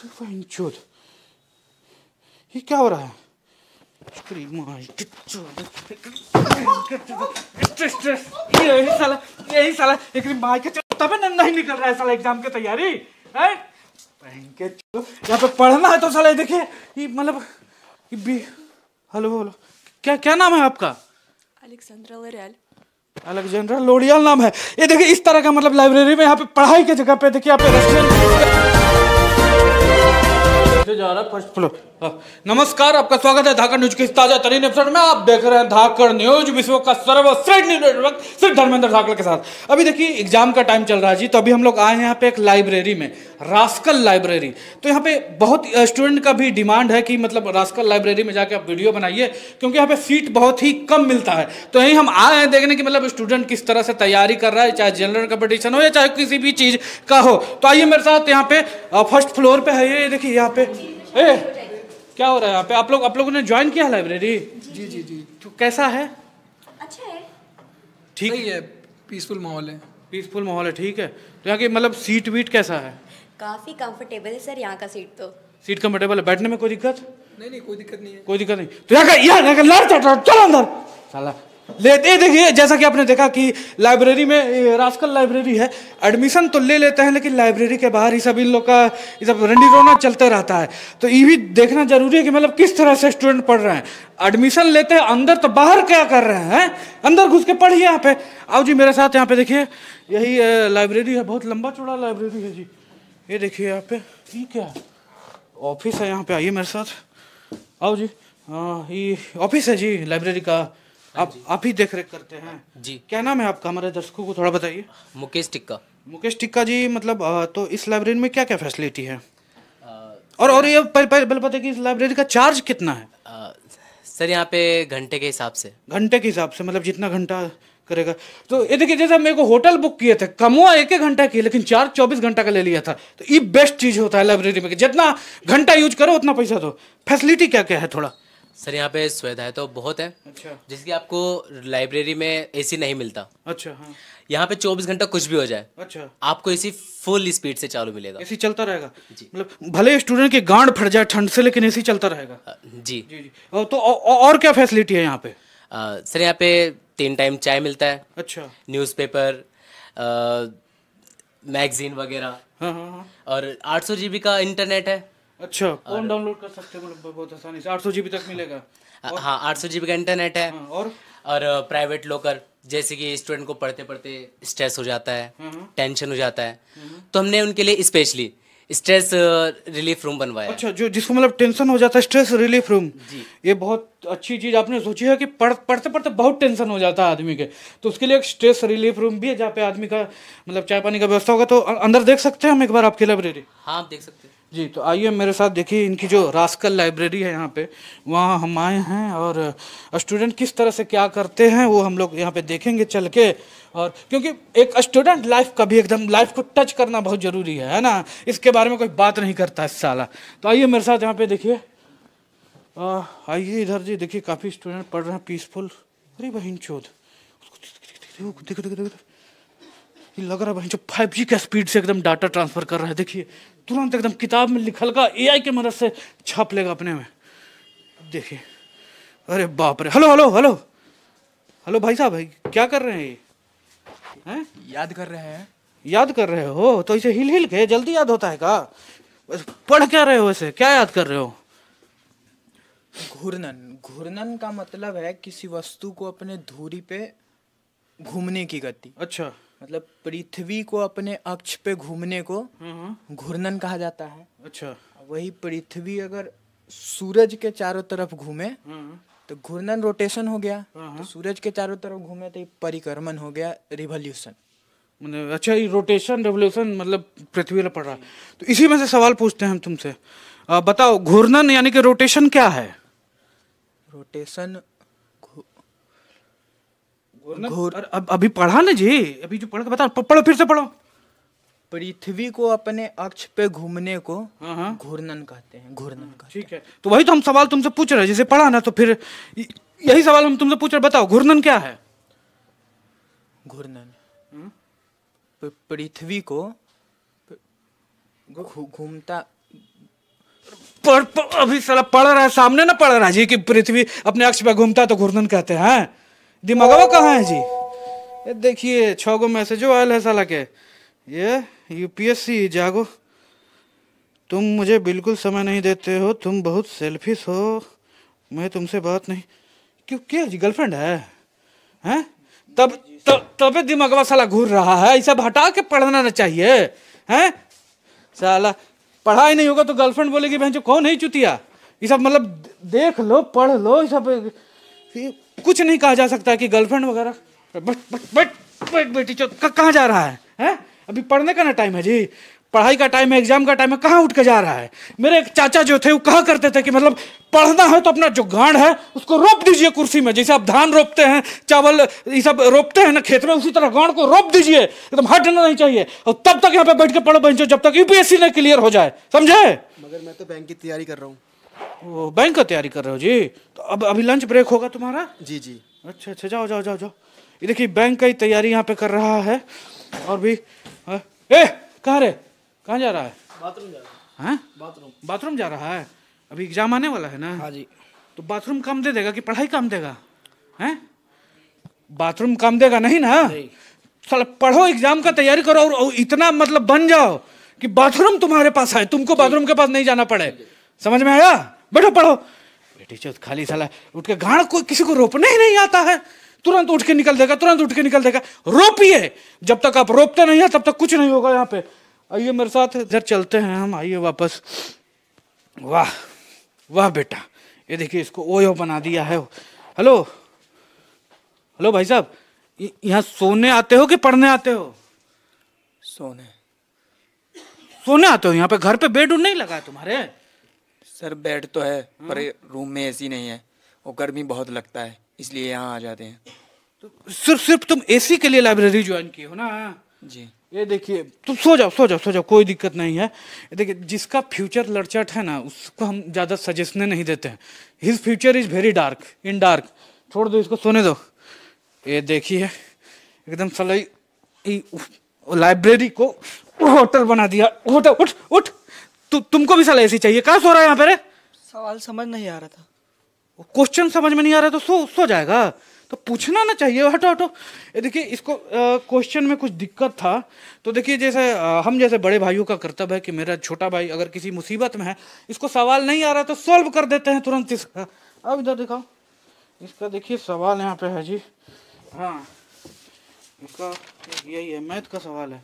चोद, ये क्या हो रहा है? यही साला एक माँ के तब नहीं निकल रहा है साला एग्जाम की तैयारी है। यहाँ पे पढ़ना है तो साला देखिए ये मतलब हेलो हेलो, क्या क्या नाम है आपका? Alexandra L'Oreal. अलेक्जेंड्रा लोरियल नाम है। ये देखिए इस तरह का मतलब लाइब्रेरी में यहाँ पे पढ़ाई की जगह पे देखिए यहाँ पे रेस्टोरेंट जा रहा है फर्स्ट फ्लोर। नमस्कार, आपका स्वागत है धाकड़ न्यूज के इस ताजा तरीन एपिसोड में। आप देख रहे हैं धाकड़ न्यूज, विश्व का सर्वश्रेष्ठ न्यूज नेटवर्क सिर्फ धर्मेंद्र धाकड़ के साथ। अभी देखिए एग्जाम का टाइम चल रहा है जी, तो अभी हम लोग आए हैं यहाँ पे एक लाइब्रेरी में, रास्कल लाइब्रेरी। तो यहाँ पे बहुत स्टूडेंट का भी डिमांड है कि मतलब रास्कल लाइब्रेरी में जाके आप वीडियो बनाइए, क्योंकि यहाँ पे सीट बहुत ही कम मिलता है। तो यही हम आए हैं देखने की मतलब स्टूडेंट किस तरह से तैयारी कर रहा है, चाहे जनरल कंपटीशन हो या चाहे किसी भी चीज का हो। तो आइए मेरे साथ, यहाँ पे फर्स्ट फ्लोर पे है ये देखिए यहाँ पे। क्या हो रहा है यहाँ पे? आप लोगों ने ज्वाइन किया है लाइब्रेरी? जी जी जी। तो कैसा है? अच्छा है, ठीक है, पीसफुल माहौल है। पीसफुल माहौल है, ठीक है। तो यहाँ की मतलब सीट वीट कैसा है? काफी कंफर्टेबल है सर यहाँ का सीट। तो सीट कंफर्टेबल है, बैठने में कोई दिक्कत? नहीं कोई दिक्कत नहीं है। कोई दिक्कत नहीं। तो यहाँ का लड़ चलो अंदर साला ले दे। देखिए जैसा कि आपने देखा कि लाइब्रेरी में, रास्कल लाइब्रेरी है, एडमिशन तो ले लेते हैं लेकिन लाइब्रेरी के बाहर ही सब इन लोग का ये सब रंडी रोना चलते रहता है। तो ये भी देखना जरूरी है कि मतलब किस तरह से स्टूडेंट पढ़ रहे हैं। एडमिशन लेते हैं अंदर, तो बाहर क्या कर रहे हैं? अंदर घुस के पढ़िए यहाँ पे। आओ जी मेरे साथ, यहाँ पे देखिए यही लाइब्रेरी है, बहुत लंबा चौड़ा लाइब्रेरी है जी। ये देखिए यहाँ पे ये क्या ऑफिस है, यहाँ पे आइए मेरे साथ। आओ जी, हाँ ये ऑफिस है जी लाइब्रेरी का। आप ही देख रेख करते हैं जी। क्या नाम है आपका? हमारे दर्शकों को थोड़ा बताइए। मुकेश टिक्का। मुकेश टिक्का जी, मतलब तो इस लाइब्रेरी में क्या क्या फैसिलिटी है? और ये पहले पता है कि इस लाइब्रेरी का चार्ज कितना है? सर यहाँ पे घंटे के हिसाब से। घंटे के हिसाब से, मतलब जितना घंटा करेगा। तो ये देखिए जैसे मेरे को होटल बुक किए थे, कमुआ एक घंटा की, लेकिन चार्ज 24 घंटा का ले लिया था। तो ये बेस्ट चीज होता है लाइब्रेरी में कि जितना घंटा यूज करो उतना पैसा दो। फैसिलिटी क्या क्या है थोड़ा? सर यहाँ पे सुविधाएं तो बहुत है। अच्छा। जैसे कि आपको लाइब्रेरी में एसी नहीं मिलता। अच्छा। हाँ। यहाँ पे 24 घंटा कुछ भी हो जाए, अच्छा, आपको एसी फुल स्पीड से चालू मिलेगा। एसी चलता रहेगा जी, मतलब भले स्टूडेंट की गांड फट जाए ठंड से, लेकिन एसी चलता रहेगा। जी जी जी। तो और क्या फैसिलिटी है यहाँ पे? सर यहाँ पे 3 टाइम चाय मिलता है। अच्छा। न्यूज़पेपर, मैगजीन वगैरह। हाँ हाँ हाँ। और 800 GB का इंटरनेट है। अच्छा, फोन डाउनलोड कर सकते हैं मतलब बहुत आसानी से, 800 GB तक मिलेगा। हाँ 800 GB का इंटरनेट है। हाँ, और प्राइवेट लॉकर, जैसे कि स्टूडेंट को पढ़ते पढ़ते स्ट्रेस हो जाता है, टेंशन हो जाता है, तो हमने उनके लिए स्पेशली स्ट्रेस रिलीफ रूम बनवाया। अच्छा, जो जिसको मतलब टेंशन हो जाता है, स्ट्रेस रिलीफ रूम। ये बहुत अच्छी चीज आपने सोची है कि पढ़ते पढ़ते बहुत टेंशन हो जाता है आदमी के, तो उसके लिए एक स्ट्रेस रिलीफ रूम भी है जहाँ पे आदमी का मतलब चाय पानी का व्यवस्था होगा। तो अंदर देख सकते हैं हम एक बार आपकी लाइब्रेरी? हाँ आप देख सकते हैं जी। तो आइए मेरे साथ, देखिए इनकी जो रास्कल लाइब्रेरी है यहाँ पे, वहाँ हम आए हैं और स्टूडेंट किस तरह से क्या करते हैं वो हम लोग यहाँ पे देखेंगे चल के। और क्योंकि एक स्टूडेंट लाइफ का भी एकदम लाइफ को टच करना बहुत ज़रूरी है ना, इसके बारे में कोई बात नहीं करता इस साला। तो आइए मेरे साथ यहाँ पे देखिए, आइए इधर जी, देखिए काफ़ी स्टूडेंट पढ़ रहे हैं पीसफुल। अरे बहन चोद, देखो देखो देखो, ये लग रहा है भाई जो 5G के स्पीड से एकदम डाटा ट्रांसफर कर रहा है। देखिए तुरंत एकदम किताब में लिखल का AI की मदद से छाप लेगा अपने में। देखिए, अरे बाप रे। हेलो हेलो हेलो हेलो भाई साहब, भाई क्या कर रहे हैं ये? हैं? याद कर रहे हैं। याद कर रहे हो? तो इसे हिल हिल के जल्दी याद होता है का? बस पढ़ क्या रहे हो वैसे, क्या याद कर रहे हो? घूर्णन। घूर्णन का मतलब है किसी वस्तु को अपने धुरी पे घूमने की गति। अच्छा, मतलब पृथ्वी को अपने अक्ष पे घूमने को घूर्णन कहा जाता है। अच्छा। वही पृथ्वी अगर सूरज के चारों तरफ घूमे तो घूर्णन रोटेशन हो गया। तो सूरज के चारों तरफ घूमे तो परिक्रमण हो गया, रिवॉल्यूशन। मतलब अच्छा, ये रोटेशन रेवोल्यूशन मतलब पृथ्वी पर पड़ रहा है। तो इसी में से सवाल पूछते हैं हम तुमसे, बताओ घूर्णन यानी कि रोटेशन क्या है? रोटेशन अभी पढ़ा ना जी, अभी जो पढ़ के बताओ, पढ़ो फिर से पढ़ो। पृथ्वी को अपने अक्ष पे घूमने को घूर्णन कहते हैं। घूर्णन का ठीक है, तो वही तो हम सवाल तुमसे पूछ रहे हैं, जैसे पढ़ा ना, तो फिर यही सवाल हम तुमसे पूछ रहे, बताओ घूर्णन क्या है? घूर्णन पृथ्वी को घूमता अभी साला पढ़ रहा है, सामने ना पढ़ रहा है जी कि पृथ्वी अपने अक्ष पे घूमता है तो घूर्णन कहते हैं। दिमागवा कहाँ है जी? ये देखिए 6 गो मैसेजो आयल है साला के। ये यूपीएससी जागो, तुम मुझे बिल्कुल समय नहीं देते हो, तुम बहुत सेल्फिश हो, मैं तुमसे बात नहीं। क्यों, क्या जी गर्लफ्रेंड है? हैं? तब दिमागवा साला घूर रहा है। ये सब हटा के पढ़ना ना चाहिए हैं? साला पढ़ाई नहीं होगा तो गर्लफ्रेंड बोलेगी बहन जो कौन है चुतिया। ये सब मतलब देख लो, पढ़ लो, ये सब कुछ नहीं कहा जा सकता कि गर्लफ्रेंड वगैरह। बैठ बेटी कहाँ जा रहा है? हैं? अभी पढ़ने का ना टाइम है जी, पढ़ाई का टाइम है, एग्जाम का टाइम है, कहाँ उठ के जा रहा है? मेरे एक चाचा जो थे वो कहा करते थे कि मतलब पढ़ना है तो अपना जो गांड है उसको रोप दीजिए कुर्सी में, जैसे आप धान रोपते हैं, चावल ये सब रोपते हैं ना खेत में, उसी तरह गांड को रोप दीजिए, एकदम हटना नहीं चाहिए। और तब तक यहाँ पे बैठ के पढ़ो बहनचोद, जब तक यूपीएससी ना क्लियर हो जाए, समझे? मगर मैं तो बैंक की तैयारी कर रहा हूँ। वो बैंक का तैयारी कर रहे हो जी? तो अब अभी लंच ब्रेक होगा तुम्हारा? जी जी। अच्छा अच्छा, जाओ जाओ जाओ जाओ। ये देखिए बैंक का ही तैयारी यहाँ पे कर रहा है। और भी ए कहाँ रे, कहाँ जा रहा है? बाथरूम जा रहा हैं? बाथरूम जा रहा है। अभी एग्जाम आने वाला है ना? हाँ जी। तो बाथरूम काम दे देगा कि पढ़ाई काम देगा? हैं? बाथरूम काम देगा नहीं ना? साला पढ़ो, एग्जाम का तैयारी करो और इतना मतलब बन जाओ कि बाथरूम तुम्हारे पास है, तुमको बाथरूम के पास नहीं जाना पड़े। समझ में आया? बैठो पढ़ो। बेटी चौथ खाली साला उठ के गाड़, कोई किसी को रोपने ही नहीं आता है, तुरंत उठ के निकल देगा, तुरंत उठ के निकल देगा। रोपिए, जब तक आप रोपते नहीं है तब तक कुछ नहीं होगा यहाँ पे। आइए मेरे साथ इधर चलते हैं हम, आइए वापस। वाह वाह बेटा, ये देखिए इसको ओयो बना दिया है। हेलो हेलो भाई साहब, यहाँ सोने आते हो कि पढ़ने आते हो? सोने। सोने आते हो? यहाँ पे घर पे बेड उड नहीं लगा है तुम्हारे? सर बेड तो है पर रूम में एसी नहीं है, और गर्मी बहुत लगता है, इसलिए यहाँ आ जाते हैं। तो सिर्फ तुम एसी के लिए लाइब्रेरी ज्वाइन किए हो ना? जी। ये देखिए तुम सो जाओ सो जाओ सो जाओ, कोई दिक्कत नहीं है। ये देखिए जिसका फ्यूचर लड़चट है ना उसको हम ज़्यादा सजेशन नहीं देते हैं। His future is very dark, in dark. छोड़ दो इसको, सोने दो। ये देखिए एकदम साला लाइब्रेरी को होटल बना दिया। होटल, उठ उठ, तुमको भी साला एसी चाहिए? कहाँ सो रहा है यहाँ पे रे? सवाल समझ नहीं आ रहा था। क्वेश्चन समझ में नहीं आ रहा तो सो जाएगा, तो पूछना ना चाहिए। हटो हटो। ये देखिए इसको क्वेश्चन में कुछ दिक्कत था तो देखिए जैसे हम जैसे बड़े भाइयों का कर्तव्य है कि मेरा छोटा भाई अगर किसी मुसीबत में है, इसको सवाल नहीं आ रहा तो सॉल्व कर देते हैं तुरंत इसका। अब इधर दिखाओ, इसका देखिए सवाल यहाँ पे है जी। हाँ इसका यही है, मैथ का सवाल है।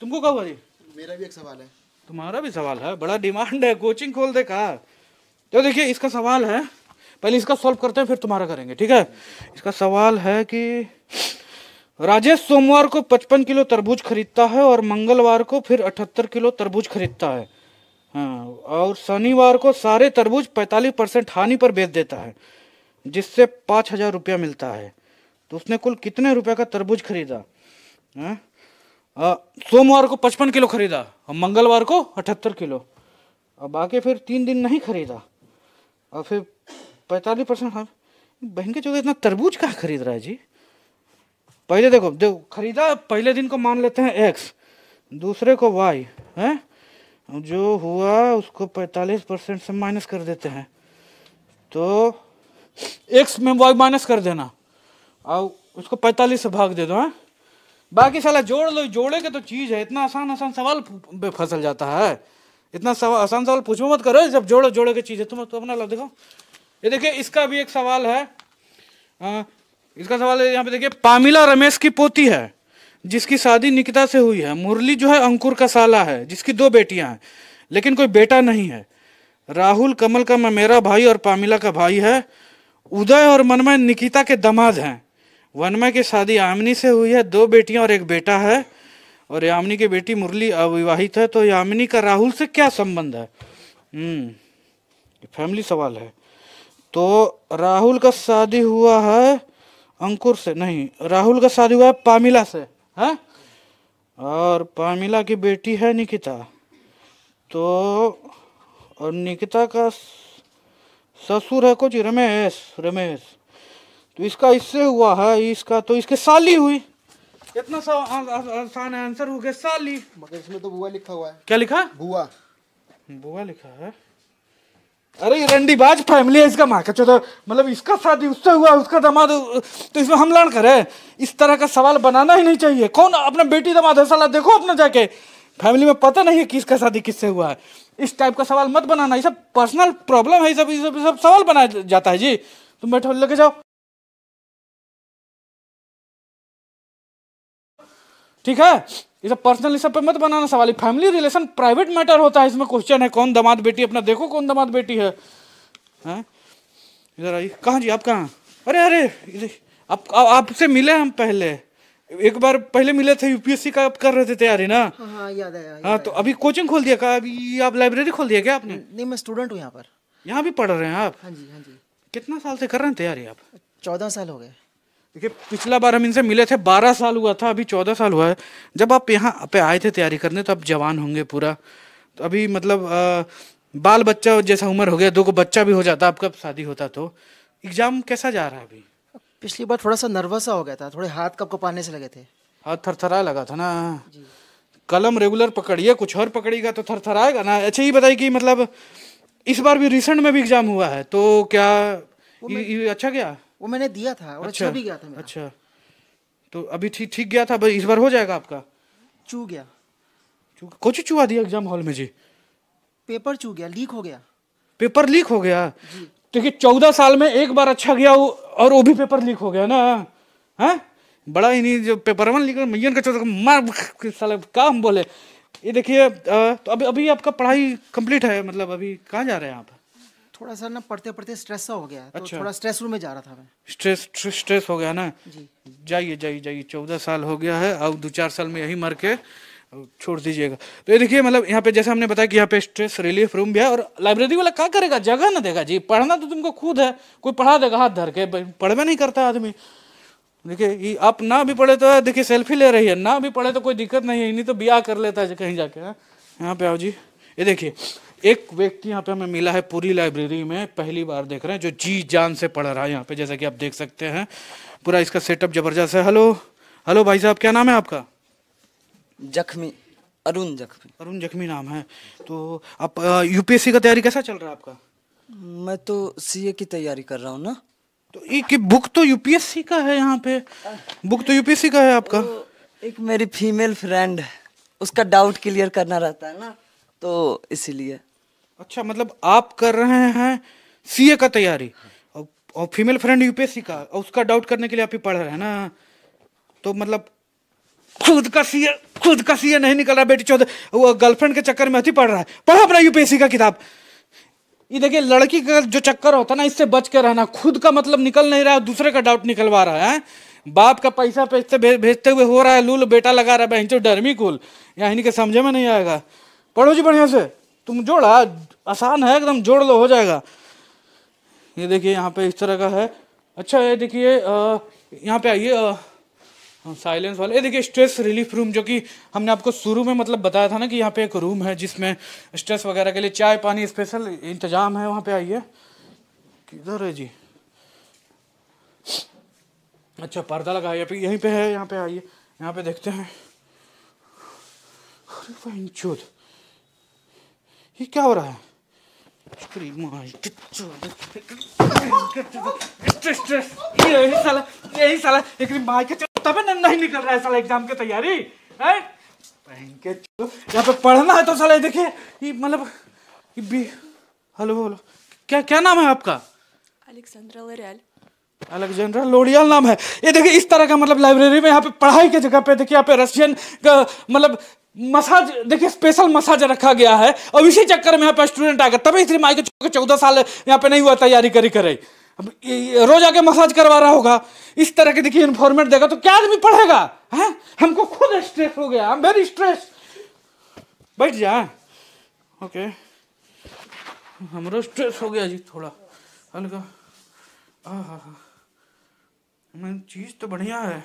तुमको क्या हुआ जी? मेरा भी एक सवाल है। तुम्हारा भी सवाल है? बड़ा डिमांड है, कोचिंग खोल दे का। तो देखिए इसका सवाल है, पहले इसका सॉल्व करते हैं फिर तुम्हारा करेंगे, ठीक है? इसका सवाल है कि राजेश सोमवार को 55 किलो तरबूज खरीदता है और मंगलवार को फिर 78 किलो तरबूज खरीदता है। हाँ, और शनिवार को सारे तरबूज 45% हानि पर बेच देता है, जिससे 5,000 रुपया मिलता है। तो उसने कुल कितने रुपए का तरबूज खरीदा? सोमवार को 55 किलो खरीदा और मंगलवार को 78 किलो, और बाकी फिर 3 दिन नहीं खरीदा, और फिर 45%। हाँ बहन के जो इतना तरबूज कहाँ खरीद रहा है जी? पहले देखो खरीदा, पहले दिन को मान लेते हैं x, दूसरे को y है, जो हुआ उसको 45% से माइनस कर देते हैं, तो x में y माइनस कर देना और उसको 45 से भाग दे दो। है बाकी साला जोड़ लो, जोड़े के तो चीज है। इतना आसान सवाल पे फसल जाता है, इतना आसान सवाल पूछो मत करो, जब जोड़े के चीज है। तुम तो अपना लो। देखो ये देखिए इसका भी एक सवाल है। इसका सवाल है यहाँ पे देखिए, पामिला रमेश की पोती है जिसकी शादी निकिता से हुई है। मुरली जो है अंकुर का साला है जिसकी 2 बेटियां हैं लेकिन कोई बेटा नहीं है। राहुल कमल का मेरा भाई और पामिला का भाई है। उदय और मनमय निकिता के दामाद हैं। वनमय की शादी यामिनी से हुई है, 2 बेटियां और 1 बेटा है, और यामिनी की बेटी मुरली अविवाहित है। तो यामिनी का राहुल से क्या संबंध है? फैमिली सवाल है। तो राहुल का शादी हुआ है अंकुर से, नहीं, राहुल का शादी हुआ है पामिला से है, और पामिला की बेटी है निकिता। तो और निकिता का ससुर है कुछ रमेश। तो इसका इससे हुआ है, इसका तो इसके साली हुई। इतना सा आसान आंसर हो गया, साली। मगर इसमें तो बुआ लिखा हुआ है। क्या लिखा? बुआ। बुआ लिखा है। अरे ये रंडीबाज फैमिली है इसका, माँ का चौथा मतलब इसका शादी उससे हुआ, उसका दामाद, तो इसमें हम लड़ करे। इस तरह का सवाल बनाना ही नहीं चाहिए। कौन अपना बेटी दामाद है साला, देखो अपना जाके फैमिली में, पता नहीं है किसका शादी किससे हुआ है। इस टाइप का सवाल मत बनाना, ये सब पर्सनल प्रॉब्लम है, ये सब सवाल बनाया जाता है जी। तुम बैठो, लेके जाओ, ठीक है। ये सब पर्सनल सब पे मत बनाना सवाल। फैमिली रिलेशन प्राइवेट मैटर होता है, इसमें क्वेश्चन है कौन दामाद बेटी, अपना देखो कौन दामाद बेटी है। हैं? इधर आइए। कहाँ जी, आप कहाँ? अरे अरे इधर, आपसे मिले हम पहले, एक बार पहले मिले थे, यूपीएससी का आप कर रहे थे तैयारी ना? हाँ याद आया। हाँ, तो अभी कोचिंग खोल दिया क्या? अभी आप लाइब्रेरी खोल दिया क्या आपने? नहीं, मैं स्टूडेंट हूँ यहाँ पर। यहाँ भी पढ़ रहे हैं आप? हाँ जी, हाँ जी। कितना साल से कर रहे हैं तैयारी आप? 14 साल हो गए। देखिए, पिछला बार हम इनसे मिले थे 12 साल हुआ था, अभी 14 साल हुआ है। जब आप यहाँ पे आए थे तैयारी करने तो आप जवान होंगे पूरा, तो अभी मतलब बाल बच्चा जैसा उम्र हो गया, 2 को बच्चा भी हो जाता आपका शादी होता तो। एग्जाम कैसा जा रहा है अभी? पिछली बार थोड़ा सा नर्वस सा हो गया था, थोड़े हाथ कँपाने से लगे थे। हाथ थरथरा लगा था ना? कलम रेगुलर पकड़िए, कुछ और पकड़िएगा तो थरथराएगा ना। अच्छा ये बताइए कि मतलब इस बार भी रिसेंट में भी एग्जाम हुआ है तो क्या ये अच्छा गया? वो मैंने दिया था और अच्छा भी गया था मेरा। अच्छा, तो अभी ठीक गया था, इस बार हो जाएगा आपका? चू गया। कुछ चुहा दिया एग्जाम हॉल में जी? पेपर चू गया, लीक हो गया। पेपर लीक हो गया? देखिए 14 साल में एक बार अच्छा गया और वो भी पेपर लीक हो गया ना? हैं? बड़ा ही नहीं, जो पेपर वन लीक मैयन का 14 मार साला का हम बोले। ये देखिए तो अभी आपका पढ़ाई कंप्लीट है, मतलब अभी कहाँ जा रहे हैं आप? थोड़ा सा ना पढ़ते पढ़ते स्ट्रेस सा हो गया, तो अच्छा। थोड़ा स्ट्रेस रूम में जा रहा था मैं। स्ट्रेस हो गया ना जी। जाइए 14 साल हो गया है, अब 2-4 साल में यही मर के छोड़ दीजिएगा। तो ये देखिए मतलब यहाँ पे जैसे हमने बताया कि यहाँ पे स्ट्रेस रिलीफ रूम भी है, और लाइब्रेरी वाला क्या करेगा, जगह ना देगा जी। पढ़ना तो तुमको खुद है, कोई पढ़ा देगा हाथ धर के, पढ़वे नहीं करता आदमी। देखिए ये आप ना भी पढ़े तो देखिए सेल्फी ले रही है, ना भी पढ़े तो कोई दिक्कत नहीं है, नहीं तो ब्याह कर लेता है कहीं जाके। यहाँ पे आओ जी। ये देखिए एक व्यक्ति यहाँ पे हमें मिला है पूरी लाइब्रेरी में, पहली बार देख रहे हैं, जो जी जान से पढ़ रहा है यहाँ पे, जैसा कि आप देख सकते हैं। पूरा इसका सेटअप जबरदस्त है। हेलो भाई साहब, क्या नाम है आपका? जख्मी, अरुण जख्मी। अरुण जख्मी नाम है। तो आप यूपीएससी का तैयारी कैसा चल रहा है आपका? मैं तो सीए की तैयारी कर रहा हूँ ना। तो ये बुक तो यूपीएससी का है, यहाँ पे बुक तो यूपीएससी का है आपका। तो एक मेरी फीमेल फ्रेंड, उसका डाउट क्लियर करना रहता है ना, तो इसीलिए। अच्छा, मतलब आप कर रहे हैं सीए का तैयारी और फीमेल फ्रेंड यूपीएससी का, और उसका डाउट करने के लिए आप ही पढ़ रहे हैं ना? तो मतलब खुद का सीए नहीं निकल रहा बेटी चौधरी, वो गर्लफ्रेंड के चक्कर में ही पढ़ रहा है। पढ़ो अपना यूपीएससी का किताब। ये देखिए लड़की का जो चक्कर होता है ना, इससे बच के रहना। खुद का मतलब निकल नहीं रहा है, दूसरे का डाउट निकलवा रहा है। बाप का पैसा भेजते हुए हो रहा है लूल, बेटा लगा रहा है बहन चो डरमी कुल, या इनके समझे में नहीं आएगा। पढ़ो जी बढ़िया से। तुम जोड़ा आसान है एकदम, जोड़ लो हो जाएगा। ये देखिए यहाँ पे इस तरह का है। अच्छा ये देखिए यहाँ पे आइए, साइलेंस वाले। ये देखिए स्ट्रेस रिलीफ रूम, जो कि हमने आपको शुरू में मतलब बताया था ना कि यहाँ पे एक रूम है जिसमें स्ट्रेस वगैरह के लिए चाय पानी स्पेशल इंतजाम है। वहाँ पे आइए। किधर है जी? अच्छा पर्दा लगा यहीं पे है, यहाँ पे आइए, यहाँ पे देखते हैं। अरे बहनचोद, ये क्या हो रहा है? यही साला एक माँ के तब नहीं निकल रहा है साला एग्जाम की तैयारी है। यहाँ पे पढ़ना है तो साला देखिए ये मतलब हेलो क्या नाम है आपका? Alexandra L'Oreal. अलेक्जेंड्रा लोरियल नाम है। ये देखिए इस तरह का मतलब लाइब्रेरी में यहाँ पे पढ़ाई की जगह पे देखिए यहाँ पे रशियन का मतलब मसाज, देखिए स्पेशल मसाज रखा गया है, और इसी चक्कर में यहाँ पे स्टूडेंट आ गए। तभी इसलिए माई के 14 साल यहाँ पे नहीं हुआ तैयारी करे। अब रोज आके मसाज करवा रहा होगा। इस तरह के देखिए इन्फॉर्मेट देगा तो क्या आदमी पढ़ेगा? हैं? हमको खुद स्ट्रेस हो गया, आई एम वेरी स्ट्रेस। बैठ जा। ओके, हमरो स्ट्रेस हो गया जी थोड़ा हल्का। हाँ, चीज तो बढ़िया है।